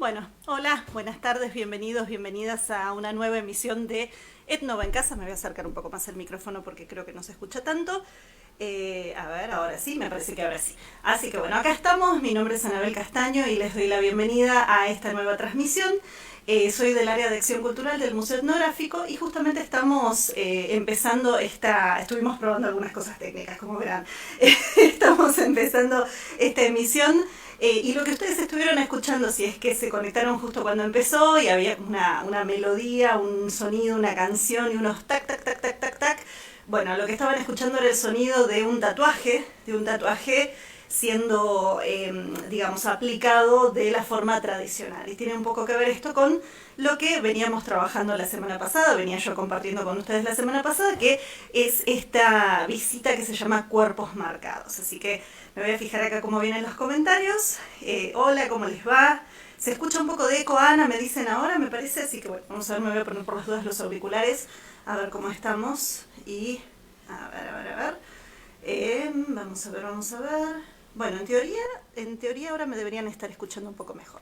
Bueno, hola, buenas tardes, bienvenidos, bienvenidas a una nueva emisión de Etnova en Casa. Me voy a acercar un poco más el micrófono porque creo que no se escucha tanto. A ver, ahora sí, me parece que ahora sí. Así que bueno, acá estamos, mi nombre es Anabel Castaño y les doy la bienvenida a esta nueva transmisión. Soy del área de acción cultural del Museo Etnográfico y justamente estamos empezando estuvimos probando algunas cosas técnicas, como verán. Estamos empezando esta emisión. Y lo que ustedes estuvieron escuchando, si es que se conectaron justo cuando empezó y había una melodía, un sonido, una canción y unos tac, tac, tac, tac, tac, tac. Bueno, lo que estaban escuchando era el sonido de un tatuaje siendo, digamos, aplicado de la forma tradicional. Y tiene un poco que ver esto con lo que veníamos trabajando la semana pasada, venía yo compartiendo con ustedes la semana pasada, que es esta visita que se llama Cuerpos Marcados. Así que me voy a fijar acá cómo vienen los comentarios. Hola, ¿cómo les va? Se escucha un poco de eco, Ana, me dicen ahora, me parece, así que bueno, vamos a ver, me voy a poner por las dudas los auriculares, a ver cómo estamos. Y, a ver. Vamos a ver. Bueno, en teoría ahora me deberían estar escuchando un poco mejor.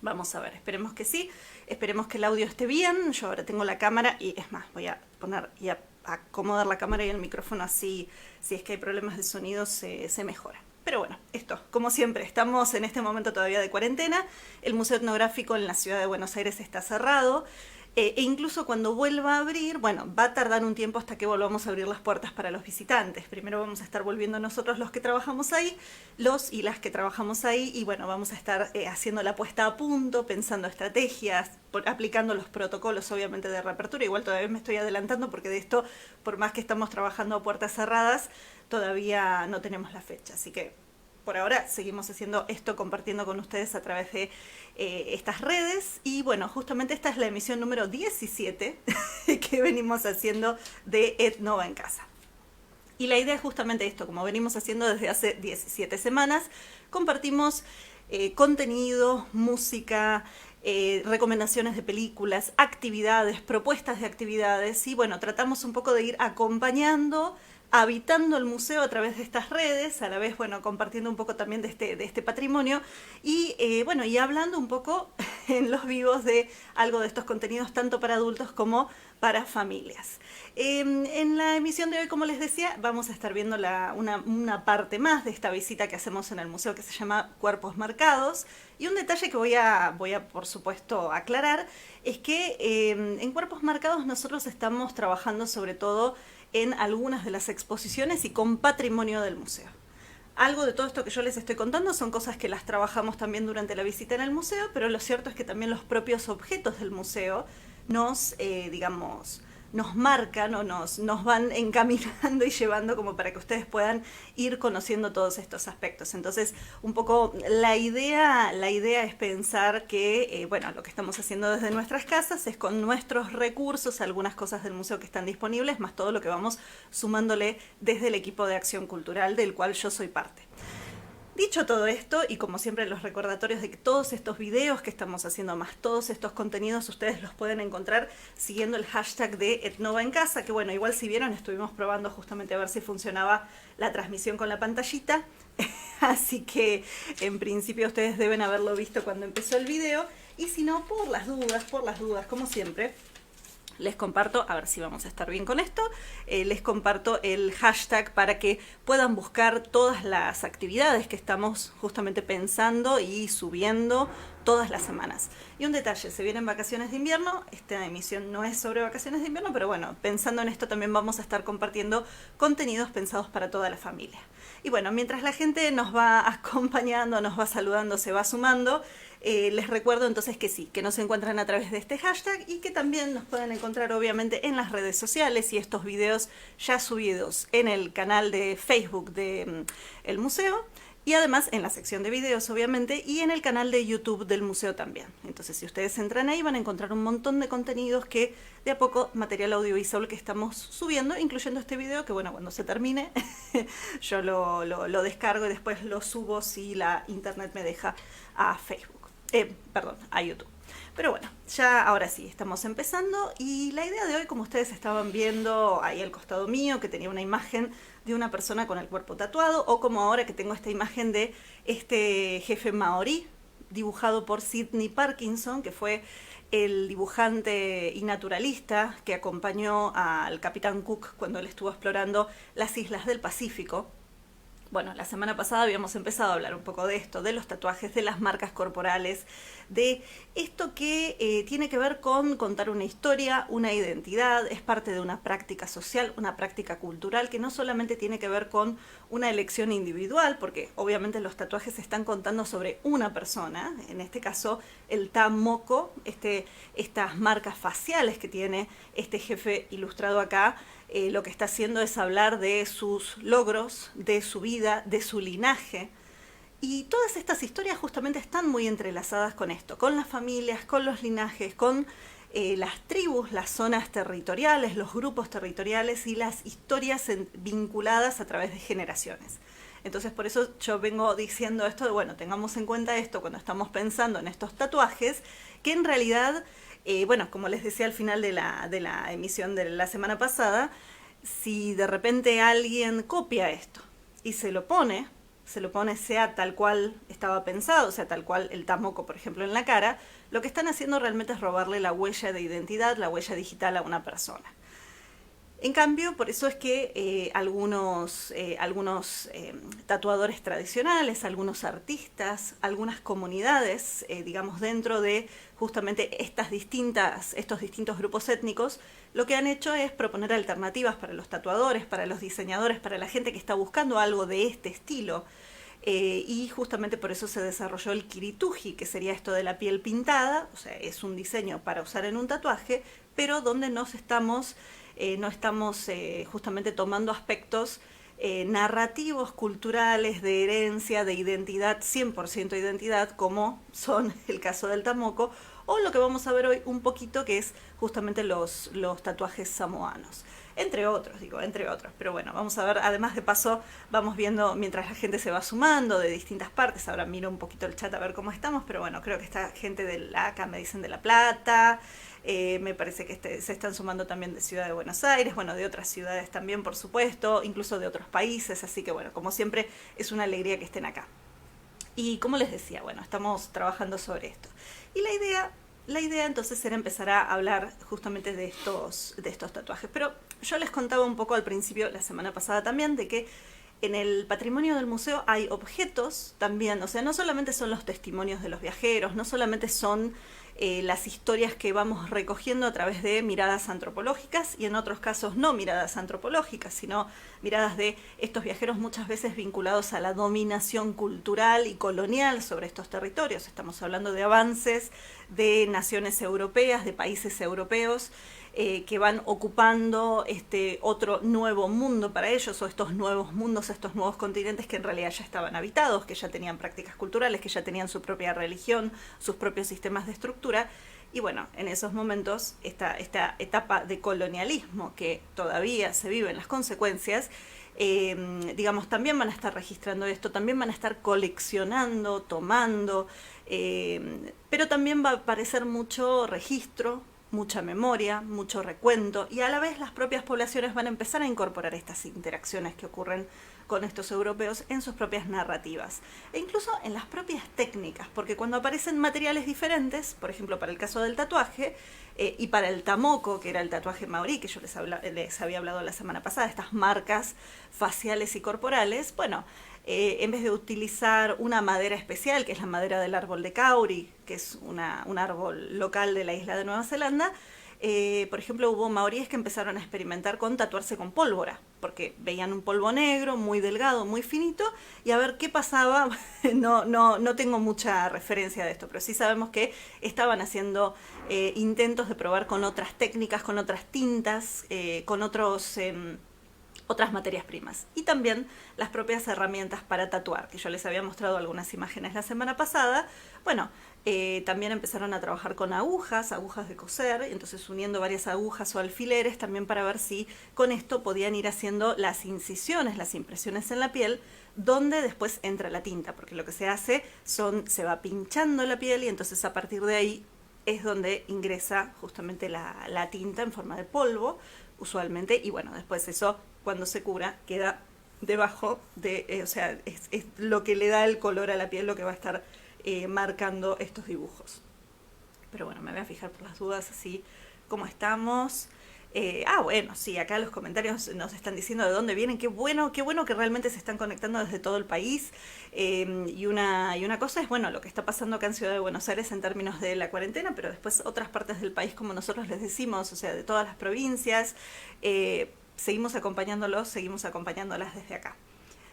Vamos a ver, esperemos que sí, esperemos que el audio esté bien. Yo ahora tengo la cámara y es más, voy a poner y a acomodar la cámara y el micrófono así, si es que hay problemas de sonido se mejora. Pero bueno, esto, como siempre, estamos en este momento todavía de cuarentena, el Museo Etnográfico en la ciudad de Buenos Aires está cerrado, e incluso cuando vuelva a abrir, bueno, va a tardar un tiempo hasta que volvamos a abrir las puertas para los visitantes. Primero vamos a estar volviendo nosotros los que trabajamos ahí, los y las que trabajamos ahí, y bueno, vamos a estar haciendo la puesta a punto, pensando estrategias, aplicando los protocolos obviamente de reapertura. Igual todavía me estoy adelantando porque de esto, por más que estamos trabajando a puertas cerradas, todavía no tenemos la fecha, así que por ahora seguimos haciendo esto, compartiendo con ustedes a través de estas redes. Y bueno, justamente esta es la emisión número 17 que venimos haciendo de Etnova en Casa. Y la idea es justamente esto, como venimos haciendo desde hace 17 semanas, compartimos contenido, música, recomendaciones de películas, actividades, propuestas de actividades, y bueno, tratamos un poco de ir acompañando, habitando el museo a través de estas redes, a la vez, bueno, compartiendo un poco también de este patrimonio y, bueno, y hablando un poco en los vivos de algo de estos contenidos tanto para adultos como para familias. En la emisión de hoy, como les decía, vamos a estar viendo una parte más de esta visita que hacemos en el museo que se llama Cuerpos Marcados. Y un detalle que voy a por supuesto, aclarar es que en Cuerpos Marcados nosotros estamos trabajando sobre todo en algunas de las exposiciones y con patrimonio del museo. Algo de todo esto que yo les estoy contando son cosas que las trabajamos también durante la visita en el museo, pero lo cierto es que también los propios objetos del museo nos, digamos, nos marcan o nos van encaminando y llevando como para que ustedes puedan ir conociendo todos estos aspectos. Entonces, un poco la idea es pensar que, bueno, lo que estamos haciendo desde nuestras casas es con nuestros recursos, algunas cosas del museo que están disponibles, más todo lo que vamos sumándole desde el equipo de acción cultural del cual yo soy parte. Dicho todo esto, y como siempre los recordatorios de que todos estos videos que estamos haciendo, más todos estos contenidos, ustedes los pueden encontrar siguiendo el hashtag de Etnova en Casa, que bueno, igual si vieron, estuvimos probando justamente a ver si funcionaba la transmisión con la pantallita, así que en principio ustedes deben haberlo visto cuando empezó el video, y si no, por las dudas, como siempre, les comparto, a ver si vamos a estar bien con esto, les comparto el hashtag para que puedan buscar todas las actividades que estamos justamente pensando y subiendo todas las semanas. Y un detalle, se vienen vacaciones de invierno, esta emisión no es sobre vacaciones de invierno, pero bueno, pensando en esto también vamos a estar compartiendo contenidos pensados para toda la familia. Y bueno, mientras la gente nos va acompañando, nos va saludando, se va sumando, les recuerdo entonces que sí, que nos encuentran a través de este hashtag y que también nos pueden encontrar obviamente en las redes sociales y estos videos ya subidos en el canal de Facebook de el museo y además en la sección de videos obviamente y en el canal de YouTube del museo también. Entonces si ustedes entran ahí van a encontrar un montón de contenidos que de a poco, material audiovisual que estamos subiendo, incluyendo este video que bueno, cuando se termine yo lo descargo y después lo subo si la internet me deja a Facebook. A YouTube. Pero bueno, ya ahora sí, estamos empezando y la idea de hoy, como ustedes estaban viendo ahí al costado mío, que tenía una imagen de una persona con el cuerpo tatuado, o como ahora que tengo esta imagen de este jefe maorí, dibujado por Sidney Parkinson, que fue el dibujante y naturalista que acompañó al Capitán Cook cuando él estuvo explorando las islas del Pacífico. Bueno, la semana pasada habíamos empezado a hablar un poco de esto, de los tatuajes, de las marcas corporales, de esto que tiene que ver con contar una historia, una identidad, es parte de una práctica social, una práctica cultural, que no solamente tiene que ver con una elección individual, porque obviamente los tatuajes están contando sobre una persona, en este caso el tamoko, estas marcas faciales que tiene este jefe ilustrado acá. Lo que está haciendo es hablar de sus logros, de su vida, de su linaje. Y todas estas historias justamente están muy entrelazadas con esto, con las familias, con los linajes, con las tribus, las zonas territoriales, los grupos territoriales y las historias vinculadas a través de generaciones. Entonces por eso yo vengo diciendo esto de, bueno, tengamos en cuenta esto cuando estamos pensando en estos tatuajes, que en realidad... bueno, como les decía al final de la emisión de la semana pasada, si de repente alguien copia esto y se lo pone sea tal cual estaba pensado, sea tal cual el tamoko, por ejemplo, en la cara, lo que están haciendo realmente es robarle la huella de identidad, la huella digital a una persona. En cambio, por eso es que algunos tatuadores tradicionales, algunos artistas, algunas comunidades, digamos, dentro de justamente estos distintos grupos étnicos, lo que han hecho es proponer alternativas para los tatuadores, para los diseñadores, para la gente que está buscando algo de este estilo. Y justamente por eso se desarrolló el kirituji, que sería esto de la piel pintada, o sea, es un diseño para usar en un tatuaje, pero donde no estamos justamente tomando aspectos narrativos, culturales, de herencia, de identidad, 100% identidad, como son el caso del tamoko, o lo que vamos a ver hoy un poquito, que es justamente los tatuajes samoanos. Entre otros, pero bueno, vamos a ver, además de paso, vamos viendo mientras la gente se va sumando de distintas partes. Ahora miro un poquito el chat a ver cómo estamos, pero bueno, creo que está gente acá me dicen de La Plata, me parece que se están sumando también de Ciudad de Buenos Aires, bueno, de otras ciudades también, por supuesto, incluso de otros países, así que bueno, como siempre, es una alegría que estén acá. Y como les decía, bueno, estamos trabajando sobre esto. Y la idea entonces era empezar a hablar justamente de estos tatuajes. Pero yo les contaba un poco al principio, la semana pasada también, de que en el patrimonio del museo hay objetos también, o sea, no solamente son los testimonios de los viajeros, no solamente son las historias que vamos recogiendo a través de miradas antropológicas y en otros casos no miradas antropológicas, sino miradas de estos viajeros muchas veces vinculados a la dominación cultural y colonial sobre estos territorios. Estamos hablando de avances de naciones europeas, de países europeos, que van ocupando este otro nuevo mundo para ellos, o estos nuevos mundos, estos nuevos continentes que en realidad ya estaban habitados, que ya tenían prácticas culturales, que ya tenían su propia religión, sus propios sistemas de estructura. Y bueno, en esos momentos, esta etapa de colonialismo que todavía se viven las consecuencias, digamos, también van a estar registrando esto, también van a estar coleccionando, tomando, pero también va a aparecer mucho registro, mucha memoria, mucho recuento, y a la vez las propias poblaciones van a empezar a incorporar estas interacciones que ocurren con estos europeos en sus propias narrativas e incluso en las propias técnicas, porque cuando aparecen materiales diferentes, por ejemplo para el caso del tatuaje y para el tamoko, que era el tatuaje maorí que yo les había hablado la semana pasada, estas marcas faciales y corporales, bueno, en vez de utilizar una madera especial, que es la madera del árbol de kauri, que es un árbol local de la isla de Nueva Zelanda, por ejemplo, hubo maoríes que empezaron a experimentar con tatuarse con pólvora, porque veían un polvo negro, muy delgado, muy finito, y a ver qué pasaba. No tengo mucha referencia de esto, pero sí sabemos que estaban haciendo intentos de probar con otras técnicas, con otras tintas, con otras materias primas. Y también las propias herramientas para tatuar, que yo les había mostrado algunas imágenes la semana pasada. Bueno, también empezaron a trabajar con agujas de coser, entonces uniendo varias agujas o alfileres también para ver si con esto podían ir haciendo las incisiones, las impresiones en la piel, donde después entra la tinta, porque lo que se hace se va pinchando la piel y entonces a partir de ahí es donde ingresa justamente la tinta en forma de polvo, usualmente, y bueno, después eso, cuando se cura, queda debajo de, o sea, es lo que le da el color a la piel, lo que va a estar marcando estos dibujos. Pero bueno, me voy a fijar por las dudas así como estamos. Bueno, sí, acá los comentarios nos están diciendo de dónde vienen. Qué bueno que realmente se están conectando desde todo el país. Y una cosa es, bueno, lo que está pasando acá en Ciudad de Buenos Aires en términos de la cuarentena, pero después otras partes del país, como nosotros les decimos, o sea, de todas las provincias, seguimos acompañándolos, seguimos acompañándolas desde acá.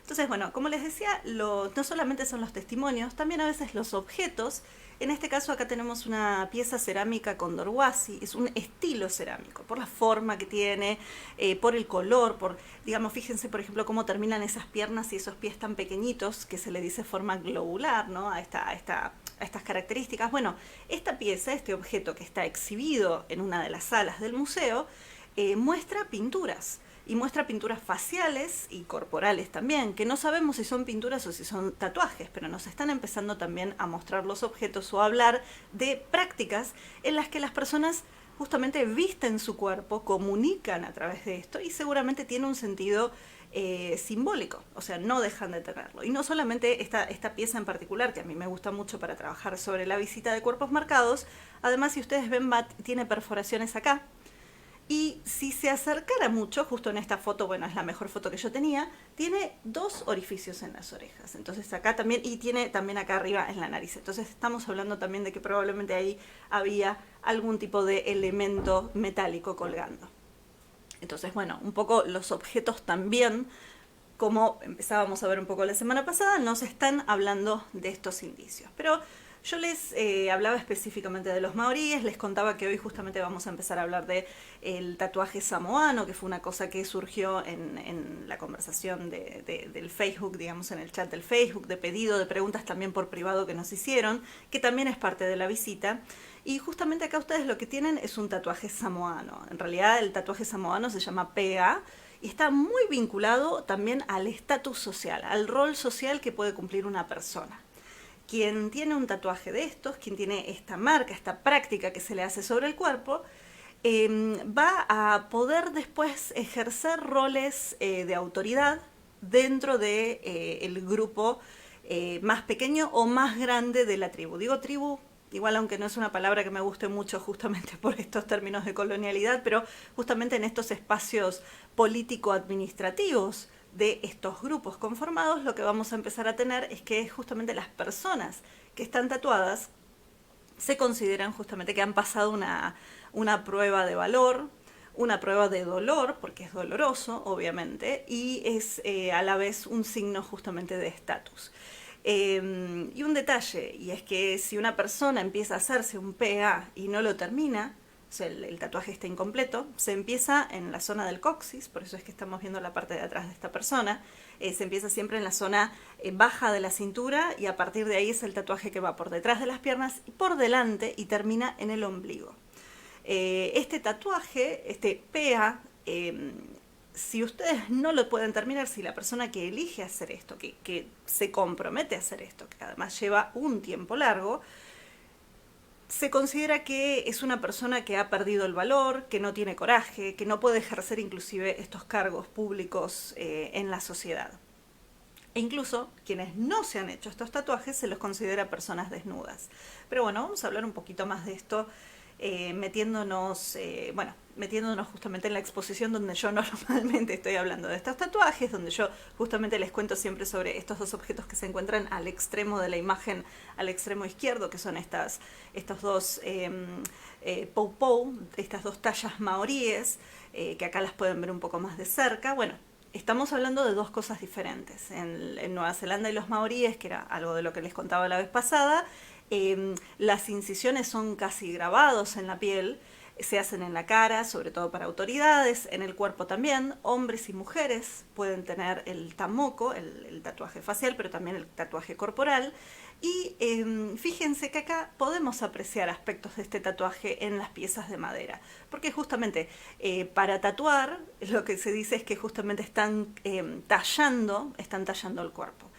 Entonces, bueno, como les decía, no solamente son los testimonios, también a veces los objetos. En este caso acá tenemos una pieza cerámica con Condorhuasi, es un estilo cerámico, por la forma que tiene, por el color, digamos, fíjense por ejemplo cómo terminan esas piernas y esos pies tan pequeñitos, que se le dice forma globular, ¿no? A estas características. Bueno, esta pieza, este objeto que está exhibido en una de las salas del museo, muestra pinturas. Y muestra pinturas faciales y corporales también, que no sabemos si son pinturas o si son tatuajes, pero nos están empezando también a mostrar los objetos o a hablar de prácticas en las que las personas justamente visten su cuerpo, comunican a través de esto y seguramente tiene un sentido simbólico, o sea, no dejan de tenerlo. Y no solamente esta pieza en particular, que a mí me gusta mucho para trabajar sobre la visita de cuerpos marcados, además si ustedes ven, tiene perforaciones acá. Y si se acercara mucho, justo en esta foto, bueno, es la mejor foto que yo tenía, tiene 2 orificios en las orejas. Entonces acá también, y tiene también acá arriba en la nariz. Entonces estamos hablando también de que probablemente ahí había algún tipo de elemento metálico colgando. Entonces, bueno, un poco los objetos también, como empezábamos a ver un poco la semana pasada, nos están hablando de estos indicios. Pero yo les hablaba específicamente de los maoríes, les contaba que hoy justamente vamos a empezar a hablar del tatuaje samoano, que fue una cosa que surgió en la conversación del Facebook, digamos, en el chat del Facebook, de pedido, de preguntas también por privado que nos hicieron, que también es parte de la visita. Y justamente acá ustedes lo que tienen es un tatuaje samoano. En realidad el tatuaje samoano se llama PA, y está muy vinculado también al estatus social, al rol social que puede cumplir una persona. Quien tiene un tatuaje de estos, quien tiene esta marca, esta práctica que se le hace sobre el cuerpo, va a poder después ejercer roles de autoridad dentro del grupo más pequeño o más grande de la tribu. Digo tribu, igual aunque no es una palabra que me guste mucho justamente por estos términos de colonialidad, pero justamente en estos espacios político-administrativos de estos grupos conformados, lo que vamos a empezar a tener es que justamente las personas que están tatuadas se consideran justamente que han pasado una prueba de valor, una prueba de dolor, porque es doloroso, obviamente, y es a la vez un signo justamente de estatus. Y un detalle, y es que si una persona empieza a hacerse un PA y no lo termina, o sea, el tatuaje está incompleto, se empieza en la zona del coxis, por eso es que estamos viendo la parte de atrás de esta persona, se empieza siempre en la zona baja de la cintura y a partir de ahí es el tatuaje que va por detrás de las piernas y por delante y termina en el ombligo. Este tatuaje, este PA, si ustedes no lo pueden terminar, si la persona que elige hacer esto, que se compromete a hacer esto, que además lleva un tiempo largo, se considera que es una persona que ha perdido el valor, que no tiene coraje, que no puede ejercer inclusive estos cargos públicos en la sociedad. E incluso quienes no se han hecho estos tatuajes se los considera personas desnudas. Pero bueno, vamos a hablar un poquito más de esto metiéndonos justamente en la exposición donde yo normalmente estoy hablando de estos tatuajes, donde yo justamente les cuento siempre sobre estos 2 objetos que se encuentran al extremo de la imagen, al extremo izquierdo, que son estos 2 pou-pou, estas 2 tallas maoríes, que acá las pueden ver un poco más de cerca. Bueno, estamos hablando de 2 cosas diferentes. En Nueva Zelanda y los maoríes, que era algo de lo que les contaba la vez pasada, las incisiones son casi grabados en la piel, se hacen en la cara, sobre todo para autoridades, en el cuerpo también. Hombres y mujeres pueden tener el tamoko, el tatuaje facial, pero también el tatuaje corporal. Y fíjense que acá podemos apreciar aspectos de este tatuaje en las piezas de madera, porque justamente para tatuar lo que se dice es que justamente están tallando el cuerpo.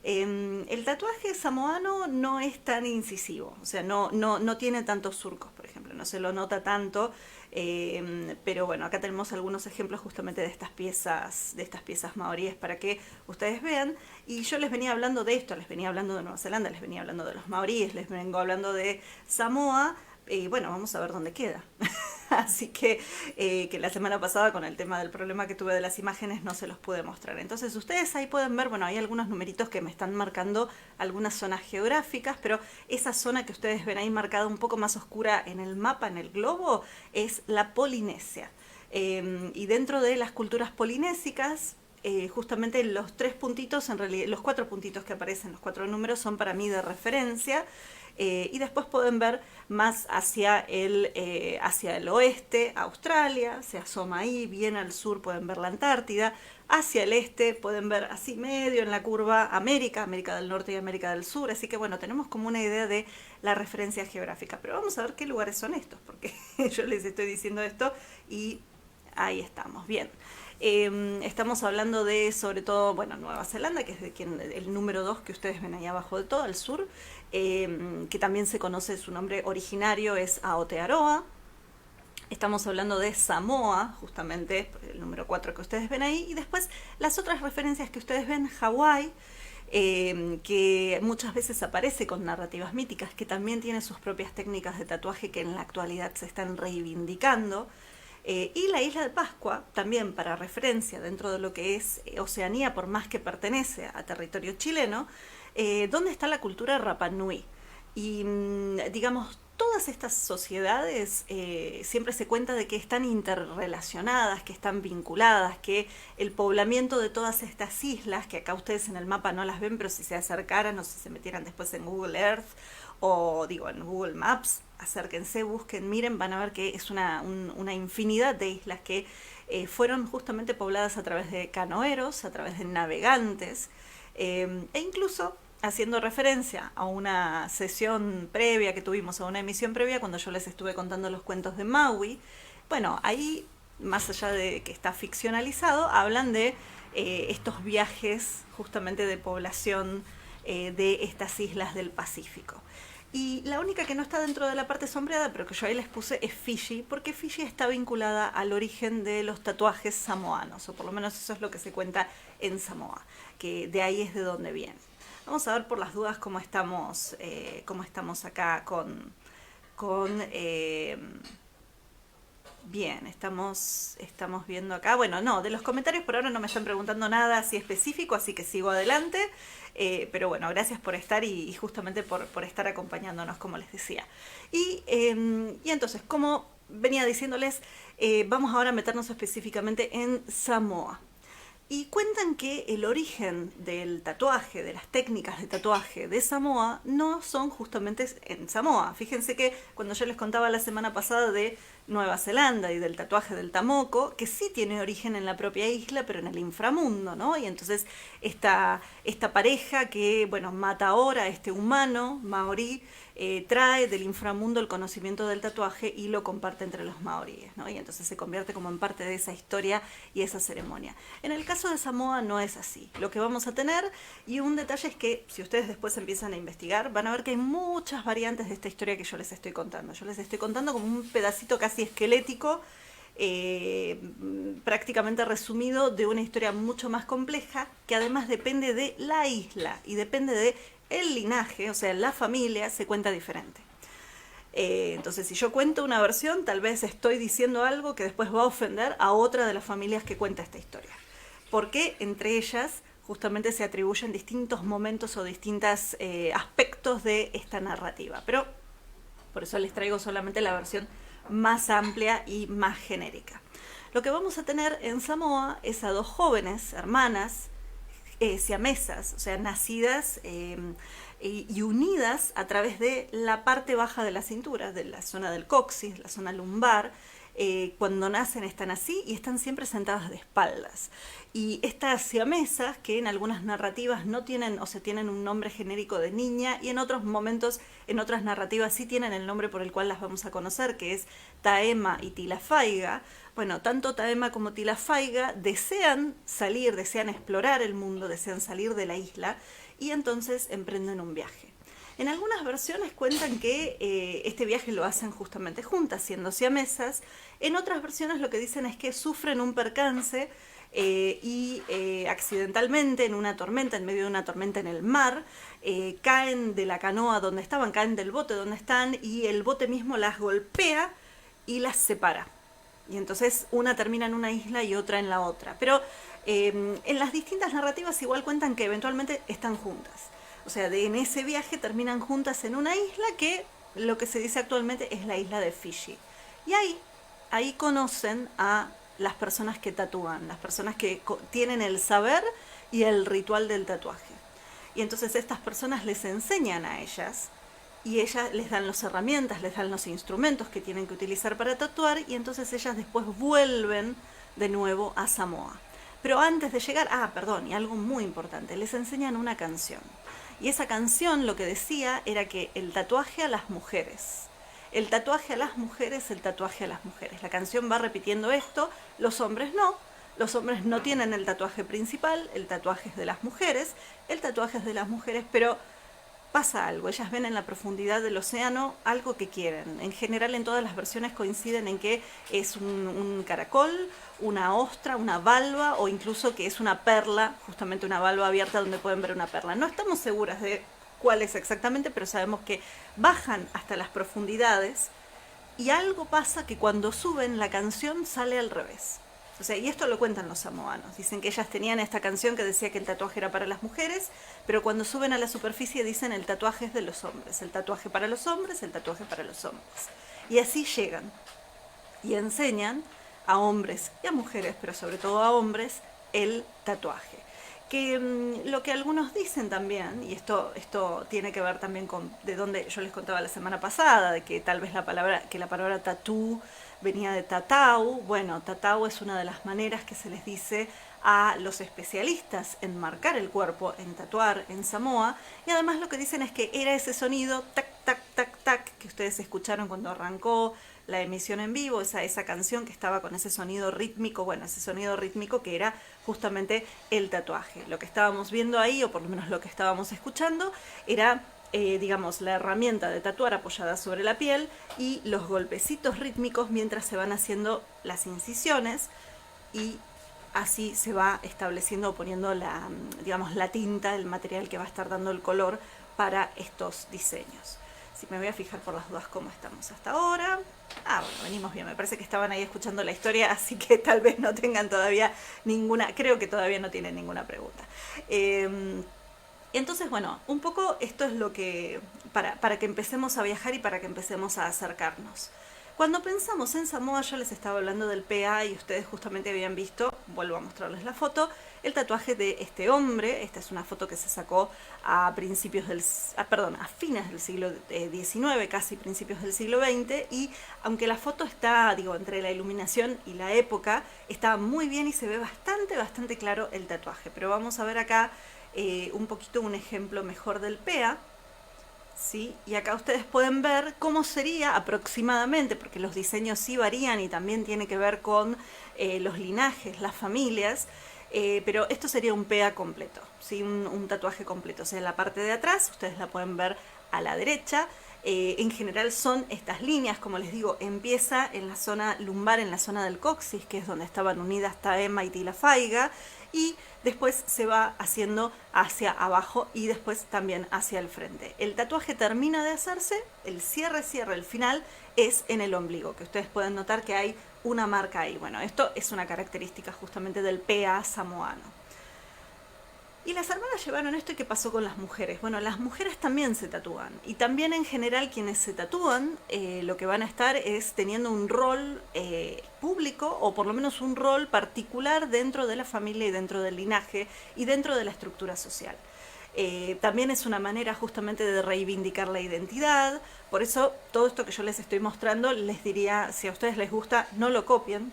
El tatuaje samoano no es tan incisivo, o sea, no tiene tantos surcos, por ejemplo. no se lo nota tanto, pero bueno, acá tenemos algunos ejemplos justamente de estas piezas maoríes para que ustedes vean. Y yo les venía hablando de esto, les venía hablando de Nueva Zelanda, les venía hablando de los maoríes, les vengo hablando de Samoa, y bueno, vamos a ver dónde queda. Así que la semana pasada con el tema del problema que tuve de las imágenes no se los pude mostrar. Entonces ustedes ahí pueden ver, bueno, hay algunos numeritos que me están marcando algunas zonas geográficas, pero esa zona que ustedes ven ahí marcada un poco más oscura en el mapa, en el globo, es la Polinesia. Y dentro de las culturas polinésicas, justamente los 3 puntitos, en realidad los 4 puntitos que aparecen, los 4 números, son para mí de referencia. Y después pueden ver más hacia el oeste, Australia, se asoma ahí, bien al sur pueden ver la Antártida, hacia el este pueden ver así medio en la curva América del Norte y América del Sur, así que bueno, tenemos como una idea de la referencia geográfica, pero vamos a ver qué lugares son estos, porque yo les estoy diciendo esto y ahí estamos, bien. Estamos hablando de, sobre todo, bueno, Nueva Zelanda, que es el número 2 que ustedes ven ahí abajo de todo, al sur, que también se conoce, su nombre originario es Aotearoa. Estamos hablando de Samoa, justamente, el número 4 que ustedes ven ahí, y después las otras referencias que ustedes ven, Hawái, que muchas veces aparece con narrativas míticas, que también tiene sus propias técnicas de tatuaje que en la actualidad se están reivindicando. Y la isla de Pascua, también para referencia dentro de lo que es Oceanía, por más que pertenece a territorio chileno, donde está la cultura Rapa Nui. Y digamos, todas estas sociedades siempre se cuenta de que están interrelacionadas, que están vinculadas, que el poblamiento de todas estas islas, que acá ustedes en el mapa no las ven, pero si se acercaran o si se metieran después en Google Earth o digo en Google Maps, acérquense, busquen, miren, van a ver que es una infinidad de islas que fueron justamente pobladas a través de canoeros, a través de navegantes, e incluso haciendo referencia a una sesión previa que tuvimos, a una emisión previa, cuando yo les estuve contando los cuentos de Maui. Bueno, ahí, más allá de que está ficcionalizado, hablan de estos viajes justamente de población de estas islas del Pacífico. Y la única que no está dentro de la parte sombreada, pero que yo ahí les puse, es Fiji, porque Fiji está vinculada al origen de los tatuajes samoanos, o por lo menos eso es lo que se cuenta en Samoa, que de ahí es de donde viene. Vamos a ver por las dudas cómo estamos acá bien, estamos viendo acá, bueno, no, de los comentarios por ahora no me están preguntando nada así específico, así que sigo adelante, pero bueno, gracias por estar y justamente por estar acompañándonos, como les decía. Y entonces, como venía diciéndoles, vamos ahora a meternos específicamente en Samoa. Y cuentan que el origen del tatuaje, de las técnicas de tatuaje de Samoa, no son justamente en Samoa. Fíjense que cuando yo les contaba la semana pasada de Nueva Zelanda y del tatuaje del tamoco, que sí tiene origen en la propia isla, pero en el inframundo, ¿no? Y entonces esta pareja que, bueno, mata ahora a este humano maorí, trae del inframundo el conocimiento del tatuaje y lo comparte entre los maoríes, ¿no? Y entonces se convierte como en parte de esa historia y esa ceremonia. En el caso de Samoa no es así. Lo que vamos a tener, y un detalle es que si ustedes después empiezan a investigar, van a ver que hay muchas variantes de esta historia que yo les estoy contando. Yo les estoy contando como un pedacito casi esquelético, prácticamente resumido, de una historia mucho más compleja, que además depende de la isla y depende de el linaje, o sea, la familia se cuenta diferente. Entonces, si yo cuento una versión, tal vez estoy diciendo algo que después va a ofender a otra de las familias que cuenta esta historia. Porque entre ellas justamente se atribuyen distintos momentos o distintos aspectos de esta narrativa. Pero por eso les traigo solamente la versión más amplia y más genérica. Lo que vamos a tener en Samoa es a 2 jóvenes hermanas siamesas, o sea, nacidas y unidas a través de la parte baja de la cintura, de la zona del coxis, la zona lumbar. Cuando nacen están así y están siempre sentadas de espaldas. Y estas siamesas, que en algunas narrativas no tienen, o sea, tienen un nombre genérico de niña, y en otros momentos, en otras narrativas sí tienen el nombre por el cual las vamos a conocer, que es Taema y Tilafaiga. Bueno, tanto Taema como Tilafaiga desean salir, desean explorar el mundo, desean salir de la isla, y entonces emprenden un viaje. En algunas versiones cuentan que este viaje lo hacen justamente juntas, siendo siamesas. En otras versiones lo que dicen es que sufren un percance y accidentalmente en una tormenta, en medio de una tormenta en el mar, caen de la canoa donde estaban, caen del bote donde están y el bote mismo las golpea y las separa. Y entonces una termina en una isla y otra en la otra. Pero en las distintas narrativas igual cuentan que eventualmente están juntas. O sea, en ese viaje terminan juntas en una isla que lo que se dice actualmente es la isla de Fiji. Y ahí conocen a las personas que tatúan, las personas que tienen el saber y el ritual del tatuaje. Y entonces estas personas les enseñan a ellas y ellas les dan las herramientas, les dan los instrumentos que tienen que utilizar para tatuar y entonces ellas después vuelven de nuevo a Samoa. Pero antes de llegar, y algo muy importante, les enseñan una canción. Y esa canción lo que decía era que el tatuaje a las mujeres. El tatuaje a las mujeres, el tatuaje a las mujeres. La canción va repitiendo esto, los hombres no. Los hombres no tienen el tatuaje principal, el tatuaje es de las mujeres, el tatuaje es de las mujeres, pero pasa algo, ellas ven en la profundidad del océano algo que quieren. En general en todas las versiones coinciden en que es un caracol, una ostra, una valva o incluso que es una perla, justamente una valva abierta donde pueden ver una perla. No estamos seguras de cuál es exactamente, pero sabemos que bajan hasta las profundidades y algo pasa que cuando suben la canción sale al revés. O sea, y esto lo cuentan los samoanos. Dicen que ellas tenían esta canción que decía que el tatuaje era para las mujeres, pero cuando suben a la superficie dicen el tatuaje es de los hombres. El tatuaje para los hombres, el tatuaje para los hombres. Y así llegan y enseñan a hombres y a mujeres, pero sobre todo a hombres, el tatuaje. Que lo que algunos dicen también, y esto tiene que ver también con de donde yo les contaba la semana pasada, de que tal vez la palabra tatú venía de tatau. Bueno, tatau es una de las maneras que se les dice a los especialistas en marcar el cuerpo, en tatuar en Samoa, y además lo que dicen es que era ese sonido tac, tac, tac, tac, que ustedes escucharon cuando arrancó la emisión en vivo, esa canción que estaba con ese sonido rítmico, ese sonido rítmico que era justamente el tatuaje. Lo que estábamos viendo ahí, o por lo menos lo que estábamos escuchando, era digamos, la herramienta de tatuar apoyada sobre la piel y los golpecitos rítmicos mientras se van haciendo las incisiones y así se va estableciendo o poniendo la tinta, el material que va a estar dando el color para estos diseños. Si me voy a fijar por las dudas cómo estamos hasta ahora. Bueno, venimos bien, me parece que estaban ahí escuchando la historia, así que tal vez no tengan todavía ninguna, creo que todavía no tienen ninguna pregunta. Entonces, bueno, un poco esto es lo que, para que empecemos a viajar y para que empecemos a acercarnos. Cuando pensamos en Samoa, yo les estaba hablando del PA y ustedes justamente habían visto, vuelvo a mostrarles la foto, el tatuaje de este hombre. Esta es una foto que se sacó a fines del siglo XIX, casi principios del siglo XX, y aunque la foto está, entre la iluminación y la época, está muy bien y se ve bastante claro el tatuaje. Pero vamos a ver acá un poquito un ejemplo mejor del PA. ¿Sí? Y acá ustedes pueden ver cómo sería aproximadamente, porque los diseños sí varían y también tiene que ver con los linajes, las familias, pero esto sería un PA completo, ¿sí? Un tatuaje completo. O sea, en la parte de atrás, ustedes la pueden ver a la derecha. En general son estas líneas, como les digo, empieza en la zona lumbar, en la zona del coxis, que es donde estaban unidas Taema y Tilafaiga, y después se va haciendo hacia abajo y después también hacia el frente. El tatuaje termina de hacerse, el cierre, el final es en el ombligo, que ustedes pueden notar que hay una marca ahí. Bueno, esto es una característica justamente del PA samoano. Y las hermanas llevaron esto. ¿Y qué pasó con las mujeres? Bueno, las mujeres también se tatúan. Y también en general quienes se tatúan lo que van a estar es teniendo un rol público, o por lo menos un rol particular dentro de la familia y dentro del linaje y dentro de la estructura social. También es una manera justamente de reivindicar la identidad. Por eso todo esto que yo les estoy mostrando, les diría, si a ustedes les gusta, no lo copien,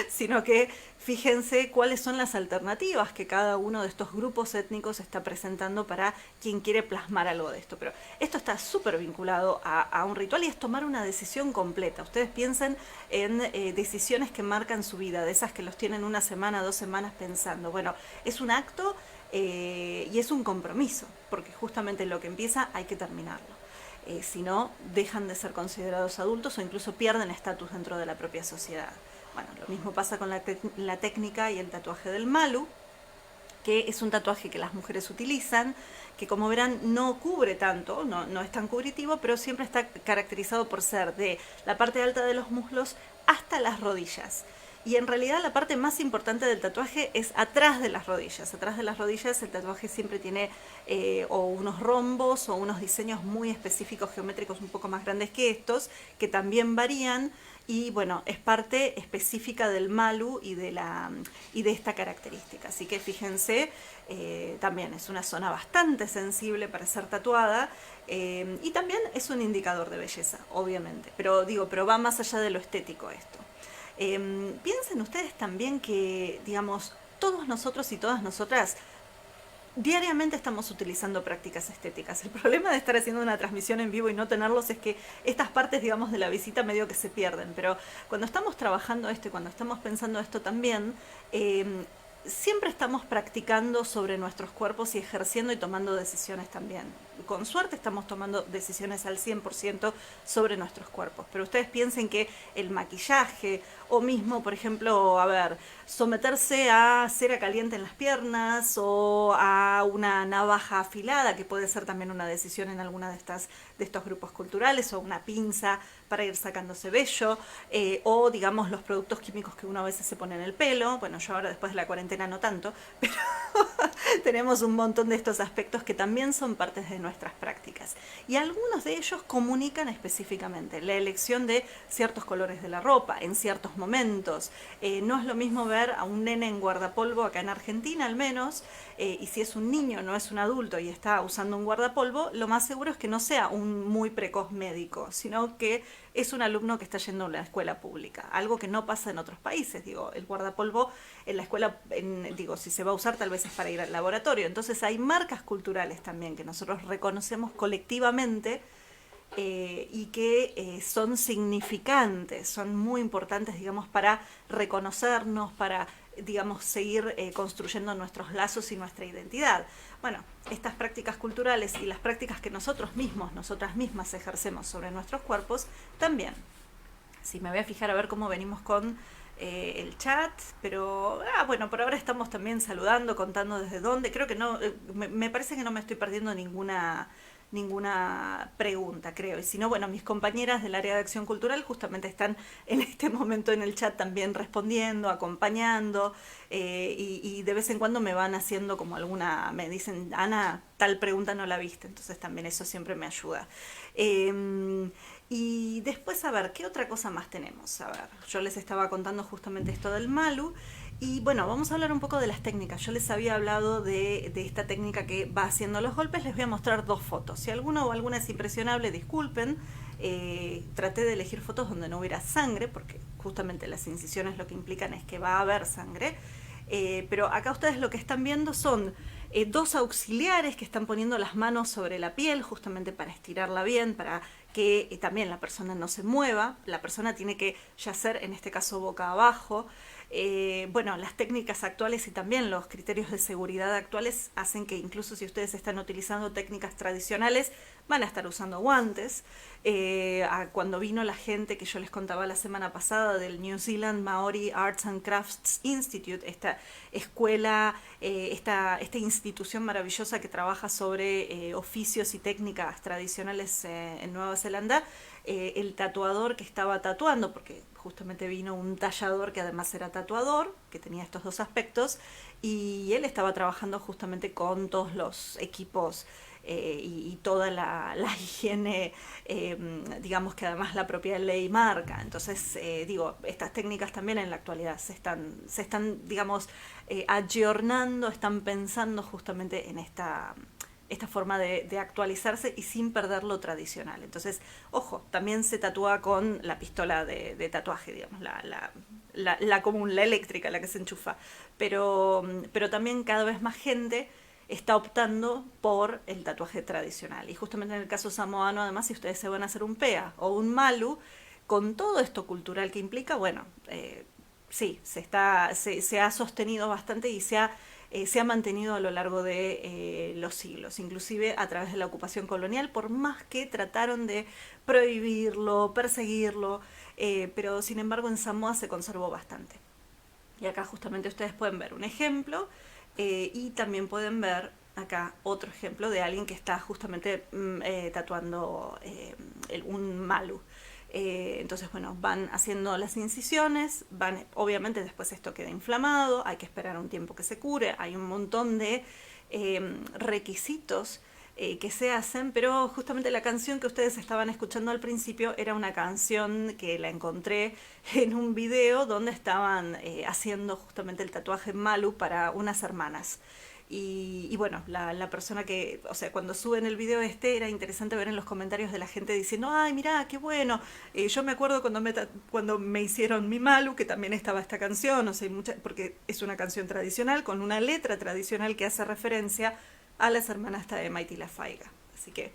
sino que fíjense cuáles son las alternativas que cada uno de estos grupos étnicos está presentando para quien quiere plasmar algo de esto. Pero esto está súper vinculado a un ritual y es tomar una decisión completa. Ustedes piensen en decisiones que marcan su vida, de esas que los tienen una semana, 2 semanas pensando. Bueno, es un acto Y es un compromiso, porque justamente lo que empieza hay que terminarlo. Si no, dejan de ser considerados adultos o incluso pierden estatus dentro de la propia sociedad. Bueno, lo mismo pasa con la técnica y el tatuaje del malu, que es un tatuaje que las mujeres utilizan, que como verán no cubre tanto, no es tan cubritivo, pero siempre está caracterizado por ser de la parte alta de los muslos hasta las rodillas. Y en realidad la parte más importante del tatuaje es atrás de las rodillas. Atrás de las rodillas el tatuaje siempre tiene o unos rombos o unos diseños muy específicos, geométricos un poco más grandes que estos, que también varían. Y bueno, es parte específica del malu y de esta característica. Así que fíjense, también es una zona bastante sensible para ser tatuada, y también es un indicador de belleza, obviamente. Pero va más allá de lo estético esto. Piensen ustedes también que, digamos, todos nosotros y todas nosotras diariamente estamos utilizando prácticas estéticas. El problema de estar haciendo una transmisión en vivo y no tenerlos es que estas partes, digamos, de la visita medio que se pierden. Pero cuando estamos trabajando esto y cuando estamos pensando esto también, siempre estamos practicando sobre nuestros cuerpos y ejerciendo y tomando decisiones también. Con suerte estamos tomando decisiones al 100% sobre nuestros cuerpos. Pero ustedes piensen que el maquillaje o mismo, por ejemplo, someterse a cera caliente en las piernas o a una navaja afilada, que puede ser también una decisión en alguna de estos grupos culturales, o una pinza para ir sacándose vello, o digamos los productos químicos que uno a veces se pone en el pelo. Bueno, yo ahora después de la cuarentena no tanto, pero tenemos un montón de estos aspectos que también son partes de nuestras prácticas. Y algunos de ellos comunican específicamente la elección de ciertos colores de la ropa en ciertos momentos. No es lo mismo ver a un nene en guardapolvo acá en Argentina al menos, y si es un niño, no es un adulto y está usando un guardapolvo, lo más seguro es que no sea un muy precoz médico, sino que es un alumno que está yendo a la escuela pública, algo que no pasa en otros países. Digo, el guardapolvo en la escuela, si se va a usar tal vez es para ir al laboratorio. Entonces hay marcas culturales también que nosotros reconocemos colectivamente, y que son significantes, son muy importantes, digamos, para reconocernos, para, digamos, seguir construyendo nuestros lazos y nuestra identidad. Bueno, estas prácticas culturales y las prácticas que nosotros mismos, nosotras mismas ejercemos sobre nuestros cuerpos, también. Sí, me voy a fijar a ver cómo venimos con el chat, pero bueno, por ahora estamos también saludando, contando desde dónde. Creo que no, me parece que no me estoy perdiendo ninguna pregunta, creo. Y si no, bueno, mis compañeras del área de acción cultural justamente están en este momento en el chat también respondiendo, acompañando, y de vez en cuando me van haciendo como me dicen, Ana, tal pregunta no la viste, entonces también eso siempre me ayuda. Y después, a ver, ¿qué otra cosa más tenemos? A ver, yo les estaba contando justamente esto del malu. Y bueno, vamos a hablar un poco de las técnicas. Yo les había hablado de esta técnica que va haciendo los golpes. Les voy a mostrar dos fotos. Si alguno o alguna es impresionable, disculpen. Traté de elegir fotos donde no hubiera sangre, porque justamente las incisiones lo que implican es que va a haber sangre. Pero acá ustedes lo que están viendo son dos auxiliares que están poniendo las manos sobre la piel justamente para estirarla bien, para que también la persona no se mueva. La persona tiene que yacer, en este caso boca abajo. Bueno, las técnicas actuales y también los criterios de seguridad actuales hacen que incluso si ustedes están utilizando técnicas tradicionales, van a estar usando guantes. Cuando vino la gente que yo les contaba la semana pasada del New Zealand Maori Arts and Crafts Institute, esta escuela, esta institución maravillosa que trabaja sobre oficios y técnicas tradicionales en Nueva Zelanda, el tatuador que estaba tatuando, porque justamente vino un tallador que además era tatuador, que tenía estos dos aspectos, y él estaba trabajando justamente con todos los equipos y toda la higiene, digamos, que además la propia ley marca. Entonces, estas técnicas también en la actualidad se están digamos, ayornando, están pensando justamente en esta forma de actualizarse y sin perder lo tradicional. Entonces, ojo, también se tatúa con la pistola de tatuaje, digamos, la común, la eléctrica, la que se enchufa. Pero también cada vez más gente está optando por el tatuaje tradicional. Y justamente en el caso samoano, además, si ustedes se van a hacer un pea o un malu, con todo esto cultural que implica, bueno, sí, se ha sostenido bastante y se ha se ha mantenido a lo largo de los siglos, inclusive a través de la ocupación colonial, por más que trataron de prohibirlo, perseguirlo, pero sin embargo en Samoa se conservó bastante. Y acá justamente ustedes pueden ver un ejemplo y también pueden ver acá otro ejemplo de alguien que está justamente tatuando un malu. Entonces, bueno, van haciendo las incisiones, obviamente después esto queda inflamado, hay que esperar un tiempo que se cure, hay un montón de requisitos que se hacen, pero justamente la canción que ustedes estaban escuchando al principio era una canción que la encontré en un video donde estaban haciendo justamente el tatuaje Malu para unas hermanas. Y bueno, la persona que, o sea, cuando suben el video era interesante ver en los comentarios de la gente diciendo, ay, mirá, qué bueno, yo me acuerdo cuando me hicieron mi Malu, que también estaba esta canción, o sea, porque es una canción tradicional con una letra tradicional que hace referencia a las hermanas Taema y Tila Faiga. Así que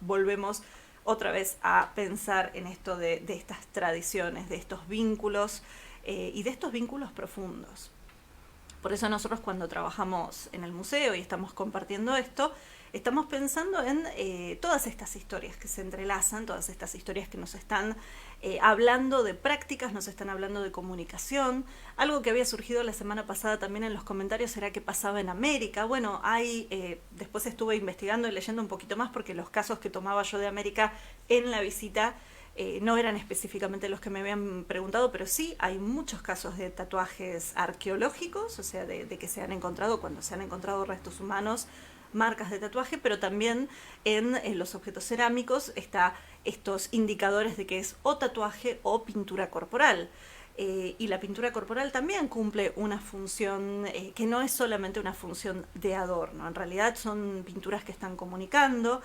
volvemos otra vez a pensar en esto de estas tradiciones, de estos vínculos y de estos vínculos profundos. Por eso nosotros cuando trabajamos en el museo y estamos compartiendo esto, estamos pensando en todas estas historias que se entrelazan, todas estas historias que nos están hablando de prácticas, nos están hablando de comunicación. Algo que había surgido la semana pasada también en los comentarios era qué pasaba en América. Bueno, después estuve investigando y leyendo un poquito más porque los casos que tomaba yo de América en la visita no eran específicamente los que me habían preguntado, pero sí hay muchos casos de tatuajes arqueológicos, o sea, de que se han encontrado, cuando se han encontrado restos humanos, marcas de tatuaje, pero también en los objetos cerámicos está estos indicadores de que es o tatuaje o pintura corporal. Y la pintura corporal también cumple una función que no es solamente una función de adorno, en realidad son pinturas que están comunicando.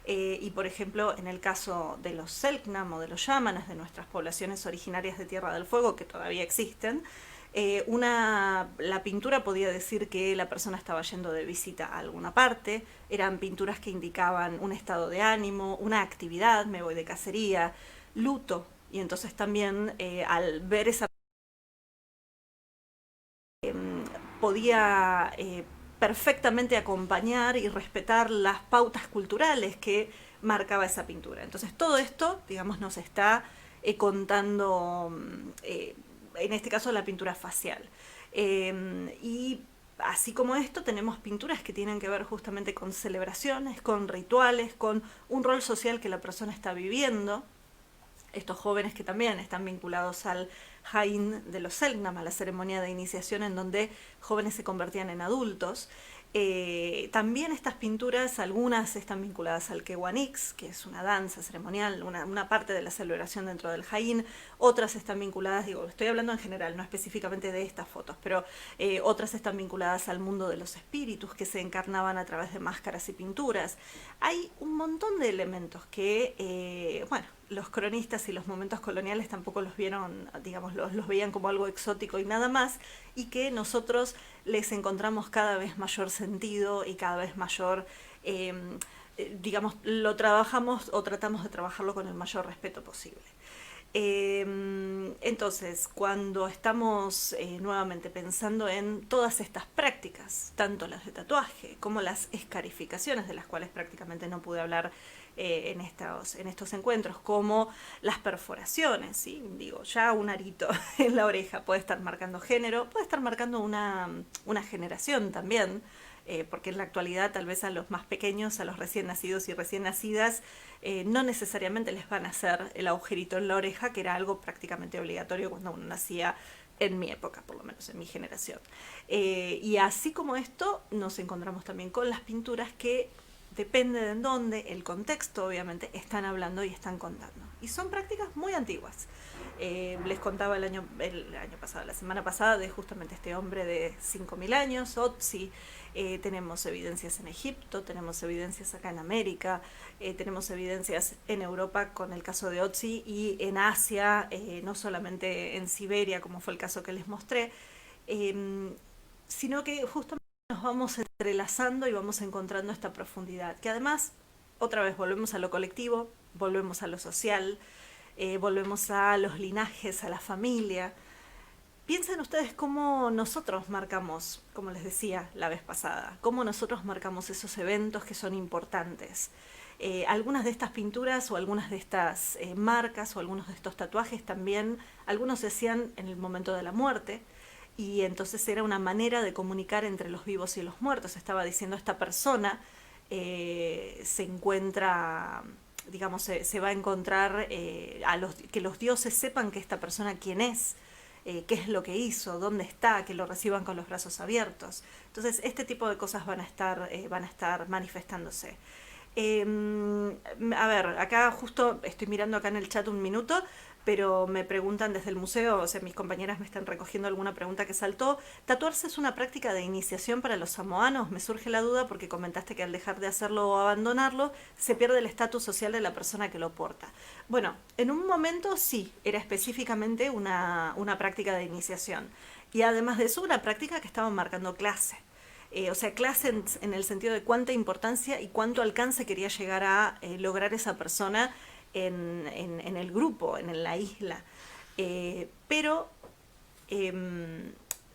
Y por ejemplo, en el caso de los Selknam o de los Yámanas, de nuestras poblaciones originarias de Tierra del Fuego, que todavía existen, la pintura podía decir que la persona estaba yendo de visita a alguna parte, eran pinturas que indicaban un estado de ánimo, una actividad, me voy de cacería, luto, y entonces también al ver esa podía perfectamente acompañar y respetar las pautas culturales que marcaba esa pintura. Entonces todo esto, digamos, nos está contando, en este caso, la pintura facial. Y así como esto, tenemos pinturas que tienen que ver justamente con celebraciones, con rituales, con un rol social que la persona está viviendo. Estos jóvenes que también están vinculados al Hain de los Selknam, a la ceremonia de iniciación en donde jóvenes se convertían en adultos. También estas pinturas, algunas están vinculadas al Kewanix, que es una danza ceremonial, una parte de la celebración dentro del Hain. Otras están vinculadas, digo, estoy hablando en general, no específicamente de estas fotos, pero otras están vinculadas al mundo de los espíritus que se encarnaban a través de máscaras y pinturas. Hay un montón de elementos que, bueno, los cronistas y los momentos coloniales tampoco los vieron, digamos, los veían como algo exótico y nada más, y que nosotros les encontramos cada vez mayor sentido y cada vez mayor, digamos, lo trabajamos o tratamos de trabajarlo con el mayor respeto posible. Entonces, cuando estamos nuevamente pensando en todas estas prácticas, tanto las de tatuaje como las escarificaciones, de las cuales prácticamente no pude hablar en estos encuentros, como las perforaciones, ¿sí? Digo, ya un arito en la oreja puede estar marcando género, puede estar marcando una generación también, porque en la actualidad tal vez a los más pequeños, a los recién nacidos y recién nacidas, no necesariamente les van a hacer el agujerito en la oreja, que era algo prácticamente obligatorio cuando uno nacía en mi época, por lo menos en mi generación. Y así como esto, nos encontramos también con las pinturas que depende de en dónde, el contexto obviamente, están hablando y están contando. Y son prácticas muy antiguas. Les contaba el año pasado, la semana pasada, de justamente este hombre de 5.000 años, Otzi. Tenemos evidencias en Egipto, tenemos evidencias acá en América, tenemos evidencias en Europa con el caso de Otzi y en Asia, no solamente en Siberia, como fue el caso que les mostré, sino que justamente nos vamos entrelazando y vamos encontrando esta profundidad, que además, otra vez volvemos a lo colectivo, volvemos a lo social, volvemos a los linajes, a la familia, Piensen ustedes cómo nosotros marcamos, como les decía la vez pasada, cómo nosotros marcamos esos eventos que son importantes. Algunas de estas pinturas o algunas de estas marcas o algunos de estos tatuajes también, algunos se hacían en el momento de la muerte, y entonces era una manera de comunicar entre los vivos y los muertos. Estaba diciendo, esta persona se encuentra, digamos, se va a encontrar, que los dioses sepan que esta persona quién es, qué es lo que hizo, dónde está, que lo reciban con los brazos abiertos. Entonces este tipo de cosas van a estar manifestándose. A ver, acá justo estoy mirando acá en el chat un minuto, pero me preguntan desde el museo, o sea, mis compañeras me están recogiendo alguna pregunta que saltó. ¿Tatuarse es una práctica de iniciación para los samoanos? Me surge la duda porque comentaste que al dejar de hacerlo o abandonarlo, se pierde el estatus social de la persona que lo porta. Bueno, en un momento sí, era específicamente una práctica de iniciación. Y además de eso, una práctica que estaba marcando clase. O sea, clase en el sentido de cuánta importancia y cuánto alcance quería llegar a lograr esa persona en el grupo, en la isla. Pero,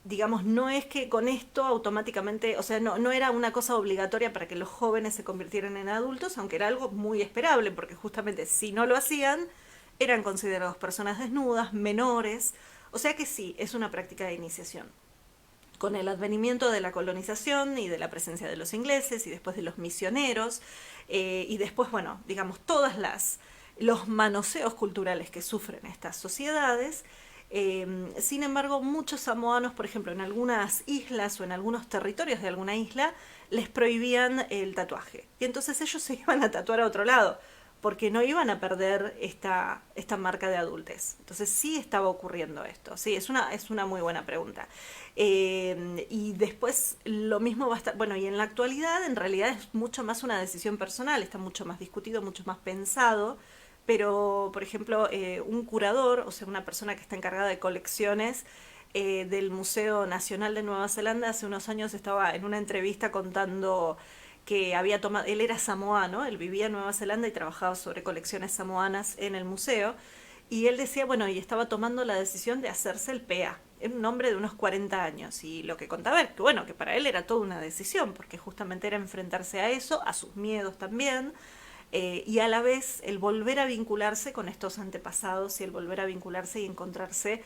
digamos, no es que con esto automáticamente, o sea, no era una cosa obligatoria para que los jóvenes se convirtieran en adultos, aunque era algo muy esperable, porque justamente si no lo hacían, eran considerados personas desnudas, menores, o sea que sí, es una práctica de iniciación. Con el advenimiento de la colonización y de la presencia de los ingleses y después de los misioneros, y después, bueno, digamos, los manoseos culturales que sufren estas sociedades. Sin embargo, muchos samoanos, por ejemplo, en algunas islas o en algunos territorios de alguna isla, les prohibían el tatuaje. Y entonces ellos se iban a tatuar a otro lado, porque no iban a perder esta marca de adultez. Entonces sí estaba ocurriendo esto. Sí, es una muy buena pregunta. Y después lo mismo va a estar, bueno, y en la actualidad en realidad es mucho más una decisión personal, está mucho más discutido, mucho más pensado, pero por ejemplo un curador, o sea, una persona que está encargada de colecciones del Museo Nacional de Nueva Zelanda, hace unos años estaba en una entrevista contando que había tomado, él era samoano, él vivía en Nueva Zelanda y trabajaba sobre colecciones samoanas en el museo, y él decía, bueno, y estaba tomando la decisión de hacerse el PEA. Era un hombre de unos 40 años, y lo que contaba es que, bueno, que para él era toda una decisión, porque justamente era enfrentarse a eso, a sus miedos también, y a la vez el volver a vincularse con estos antepasados y el volver a vincularse y encontrarse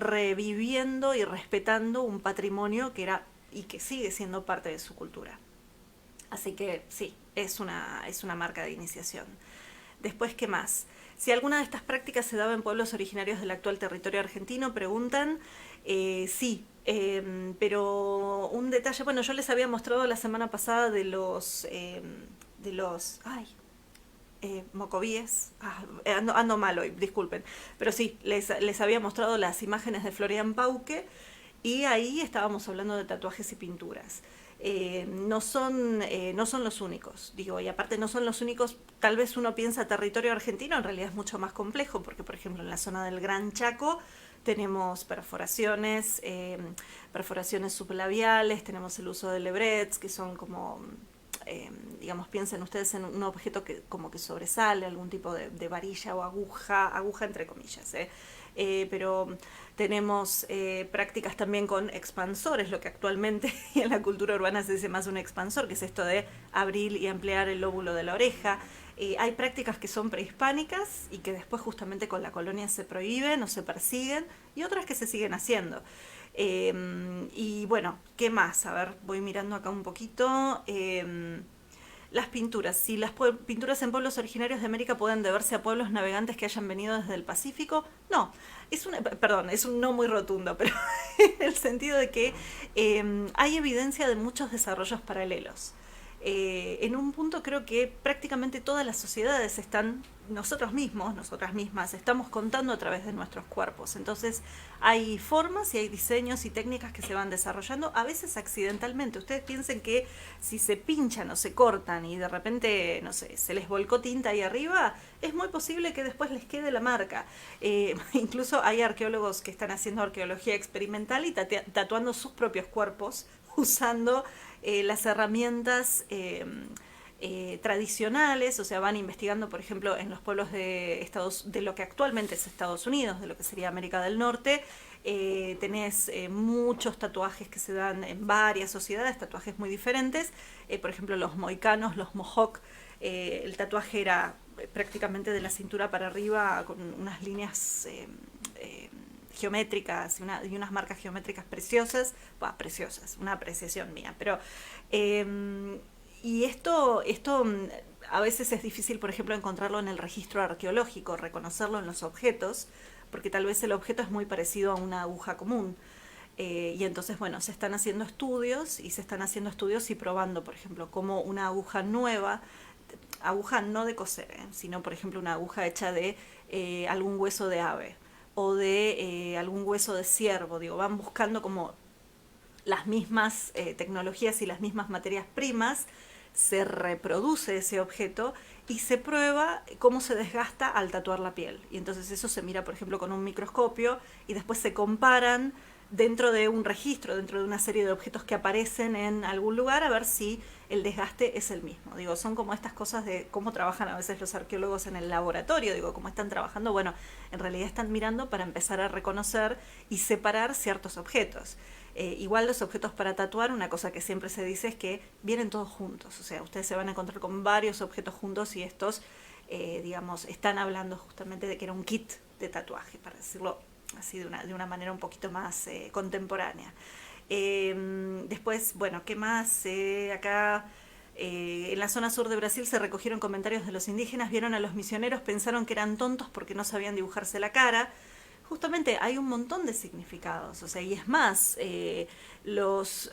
reviviendo y respetando un patrimonio que era y que sigue siendo parte de su cultura. Así que sí, es una marca de iniciación. Después, ¿qué más? Si alguna de estas prácticas se daba en pueblos originarios del actual territorio argentino, preguntan. Sí, pero un detalle, bueno, yo les había mostrado la semana pasada de los mocovíes, ando mal hoy, disculpen, pero sí, les había mostrado las imágenes de Florian Pauque, y ahí estábamos hablando de tatuajes y pinturas. No son los únicos, digo, y aparte no son los únicos. Tal vez uno piensa territorio argentino, en realidad es mucho más complejo, porque por ejemplo en la zona del Gran Chaco tenemos perforaciones sublabiales, tenemos el uso de lebrets, que son como, digamos, piensen ustedes en un objeto que como que sobresale, algún tipo de varilla o aguja entre comillas, pero tenemos prácticas también con expansores, lo que actualmente y en la cultura urbana se dice más un expansor, que es esto de abrir y ampliar el lóbulo de la oreja. Hay prácticas que son prehispánicas y que después justamente con la colonia se prohíben o se persiguen, y otras que se siguen haciendo. Y bueno, ¿qué más? A ver, voy mirando acá un poquito. Las pinturas. Si las pinturas en pueblos originarios de América pueden deberse a pueblos navegantes que hayan venido desde el Pacífico, no. Es un no muy rotundo, pero en el sentido de que hay evidencia de muchos desarrollos paralelos. En un punto creo que prácticamente todas las sociedades nosotras mismas, estamos contando a través de nuestros cuerpos. Entonces hay formas y hay diseños y técnicas que se van desarrollando, a veces accidentalmente. Ustedes piensen que si se pinchan o se cortan y de repente, no sé, se les volcó tinta ahí arriba, es muy posible que después les quede la marca. Incluso hay arqueólogos que están haciendo arqueología experimental y tatuando sus propios cuerpos usando las herramientas tradicionales, o sea, van investigando, por ejemplo, en los pueblos de lo que actualmente es Estados Unidos, de lo que sería América del Norte, tenés muchos tatuajes que se dan en varias sociedades, tatuajes muy diferentes, por ejemplo los mohicanos, los mohawk, el tatuaje era prácticamente de la cintura para arriba con unas líneas geométricas y unas marcas geométricas preciosas, preciosas, una apreciación mía, pero y esto a veces es difícil, por ejemplo, encontrarlo en el registro arqueológico, reconocerlo en los objetos, porque tal vez el objeto es muy parecido a una aguja común. Y entonces, bueno, se están haciendo estudios y probando, por ejemplo, como una aguja nueva, aguja no de coser, sino, por ejemplo, una aguja hecha de algún hueso de ave o de algún hueso de ciervo, digo, van buscando como las mismas tecnologías y las mismas materias primas, se reproduce ese objeto y se prueba cómo se desgasta al tatuar la piel. Y entonces eso se mira, por ejemplo, con un microscopio y después se comparan dentro de un registro, dentro de una serie de objetos que aparecen en algún lugar, a ver si el desgaste es el mismo. Digo, son como estas cosas de cómo trabajan a veces los arqueólogos en el laboratorio, digo, cómo están trabajando, bueno, en realidad están mirando para empezar a reconocer y separar ciertos objetos. Igual los objetos para tatuar, una cosa que siempre se dice es que vienen todos juntos, o sea, ustedes se van a encontrar con varios objetos juntos y estos, digamos, están hablando justamente de que era un kit de tatuaje, para decirlo así de una manera un poquito más contemporánea. Después, bueno, ¿qué más? Acá en la zona sur de Brasil se recogieron comentarios de los indígenas, vieron a los misioneros, pensaron que eran tontos porque no sabían dibujarse la cara. Justamente hay un montón de significados, o sea, y es más, los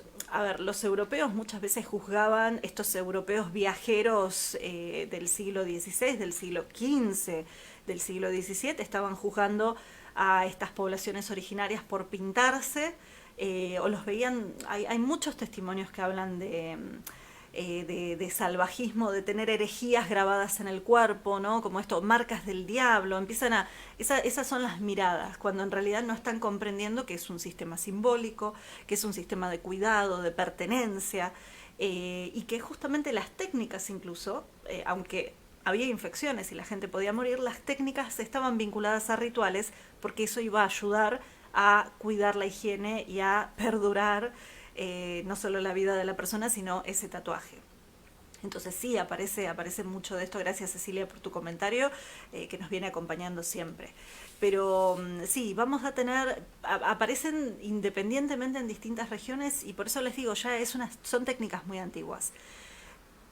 europeos muchas veces juzgaban estos europeos viajeros del siglo XVI, del siglo XV, del siglo XVII, estaban juzgando a estas poblaciones originarias por pintarse, o los veían, hay muchos testimonios que hablan de salvajismo, de tener herejías grabadas en el cuerpo, ¿no? Como esto, marcas del diablo, esas son las miradas, cuando en realidad no están comprendiendo que es un sistema simbólico, que es un sistema de cuidado, de pertenencia, y que justamente las técnicas incluso, aunque había infecciones y la gente podía morir, las técnicas estaban vinculadas a rituales porque eso iba a ayudar a cuidar la higiene y a perdurar no solo la vida de la persona, sino ese tatuaje. Entonces sí, aparece mucho de esto. Gracias, Cecilia, por tu comentario, que nos viene acompañando siempre. Pero sí, vamos a tener, aparecen independientemente en distintas regiones y por eso les digo, son técnicas muy antiguas.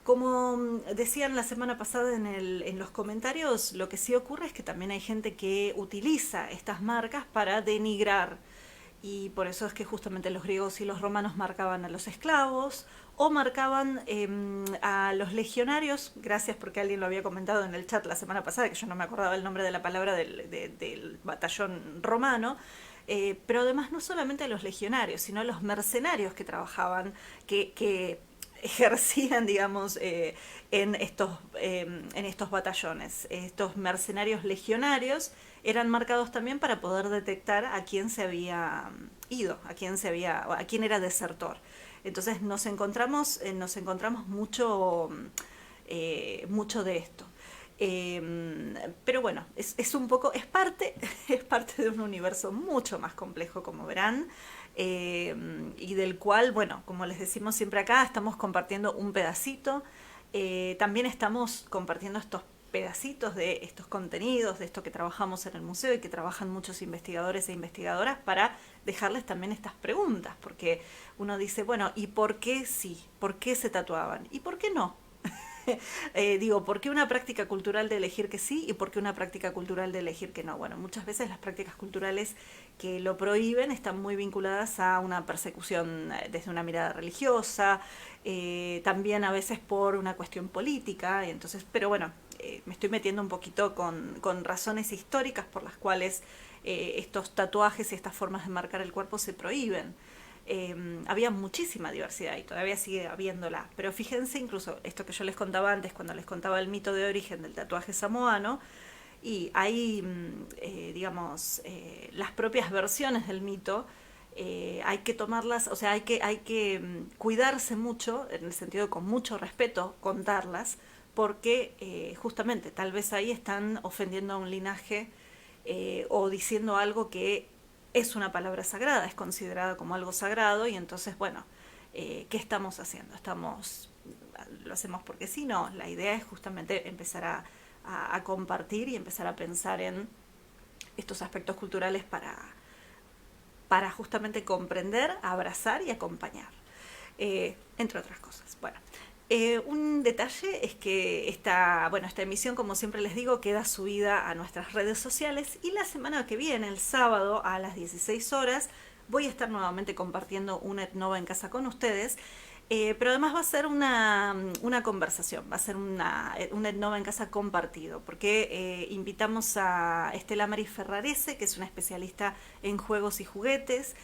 Como decían la semana pasada en los comentarios, lo que sí ocurre es que también hay gente que utiliza estas marcas para denigrar, y por eso es que justamente los griegos y los romanos marcaban a los esclavos o marcaban a los legionarios. Gracias, porque alguien lo había comentado en el chat la semana pasada, que yo no me acordaba el nombre de la palabra del batallón romano. Pero además no solamente a los legionarios, sino a los mercenarios que trabajaban, que ejercían, digamos, en estos batallones. Estos mercenarios legionarios eran marcados también para poder detectar a quién se había ido, a quién era desertor. Entonces nos encontramos mucho de esto. Pero bueno, es un poco, es parte de un universo mucho más complejo, como verán, y del cual, bueno, como les decimos siempre acá, estamos compartiendo un pedacito. También estamos compartiendo estos pedacitos de estos contenidos, de esto que trabajamos en el museo y que trabajan muchos investigadores e investigadoras, para dejarles también estas preguntas, porque uno dice, bueno, ¿y por qué sí? ¿Por qué se tatuaban? ¿Y por qué no? ¿Por qué una práctica cultural de elegir que sí y por qué una práctica cultural de elegir que no? Bueno, muchas veces las prácticas culturales que lo prohíben están muy vinculadas a una persecución desde una mirada religiosa, también a veces por una cuestión política, y entonces, pero bueno, me estoy metiendo un poquito con razones históricas por las cuales estos tatuajes y estas formas de marcar el cuerpo se prohíben. Había muchísima diversidad y todavía sigue habiéndola, pero fíjense incluso esto que yo les contaba antes, cuando les contaba el mito de origen del tatuaje samoano, y hay, las propias versiones del mito, hay que tomarlas, o sea, hay que cuidarse mucho, en el sentido de con mucho respeto contarlas, porque justamente tal vez ahí están ofendiendo a un linaje o diciendo algo que es una palabra sagrada, es considerada como algo sagrado y entonces, bueno, ¿qué estamos haciendo? ¿Lo hacemos porque sí? No, la idea es justamente empezar a compartir y empezar a pensar en estos aspectos culturales para justamente comprender, abrazar y acompañar, entre otras cosas. Bueno, un detalle es que esta emisión, como siempre les digo, queda subida a nuestras redes sociales y la semana que viene, el sábado a las 16 horas, voy a estar nuevamente compartiendo una Etnova en casa con ustedes. Pero además va a ser una conversación, va a ser un Etnova en casa compartido, porque invitamos a Estela Maris Ferrarese, que es una especialista en juegos y juguetes,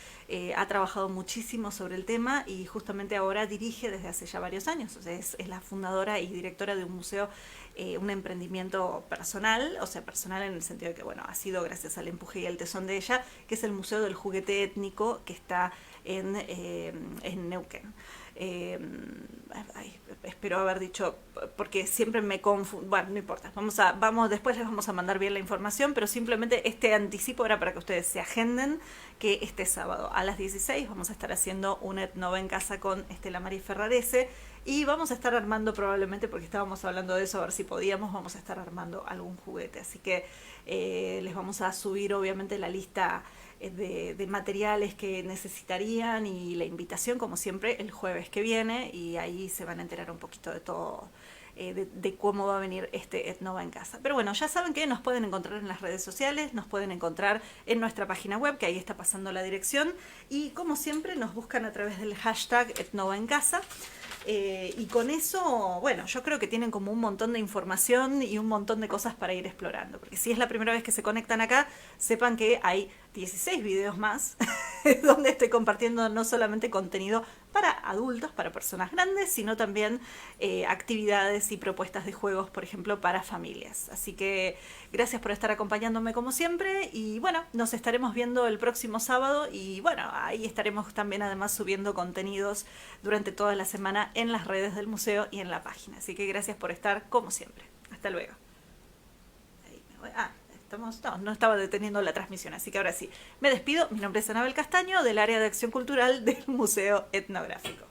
ha trabajado muchísimo sobre el tema y justamente ahora dirige desde hace ya varios años, o sea, es la fundadora y directora de un museo, un emprendimiento personal, o sea, personal en el sentido de que, bueno, ha sido gracias al empuje y al tesón de ella, que es el Museo del Juguete Étnico, que está en Neuquén. Espero haber dicho, porque siempre me confundo, bueno, no importa, después les vamos a mandar bien la información, pero simplemente este anticipo era para que ustedes se agenden que este sábado a las 16 vamos a estar haciendo un Etnova en casa con Estela Maris Ferrarese y vamos a estar armando probablemente, porque estábamos hablando de eso, a ver si podíamos, vamos a estar armando algún juguete, así que les vamos a subir obviamente la lista de materiales que necesitarían y la invitación, como siempre, el jueves que viene y ahí se van a enterar un poquito de todo, de cómo va a venir este Etnova en casa. Pero bueno, ya saben que nos pueden encontrar en las redes sociales, nos pueden encontrar en nuestra página web, que ahí está pasando la dirección, y como siempre nos buscan a través del hashtag Etnova en casa. Y con eso, bueno, yo creo que tienen como un montón de información y un montón de cosas para ir explorando, porque si es la primera vez que se conectan acá, sepan que hay 16 videos más donde estoy compartiendo no solamente contenido para adultos, para personas grandes, sino también actividades y propuestas de juegos, por ejemplo, para familias. Así que gracias por estar acompañándome como siempre y bueno, nos estaremos viendo el próximo sábado y bueno, ahí estaremos también además subiendo contenidos durante toda la semana en las redes del museo y en la página. Así que gracias por estar como siempre. Hasta luego. Ahí me voy. No estaba deteniendo la transmisión, así que ahora sí. Me despido. Mi nombre es Anabel Castaño, del área de acción cultural del Museo Etnográfico.